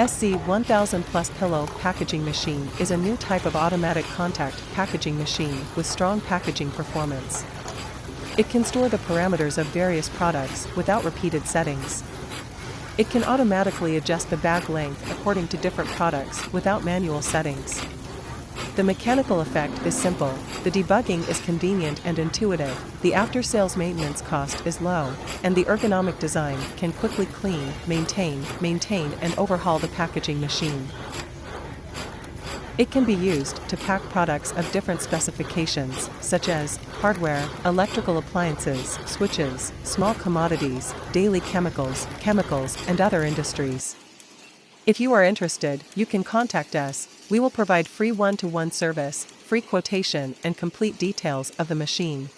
SZ-1000plus pillow packaging machine is a new type of automatic contact packaging machine with strong packaging performance. It can store the parameters of various products without repeated settings. It can automatically adjust the bag length according to different products without manual settings. The mechanical effect is simple, the debugging is convenient and intuitive, the after-sales maintenance cost is low, and the ergonomic design can quickly clean, maintain, and overhaul the packaging machine. It can be used to pack products of different specifications, such as hardware, electrical appliances, switches, small commodities, daily chemicals, and other industries. If you are interested, you can contact us. We will provide free one-to-one service, free quotation, and complete details of the machine.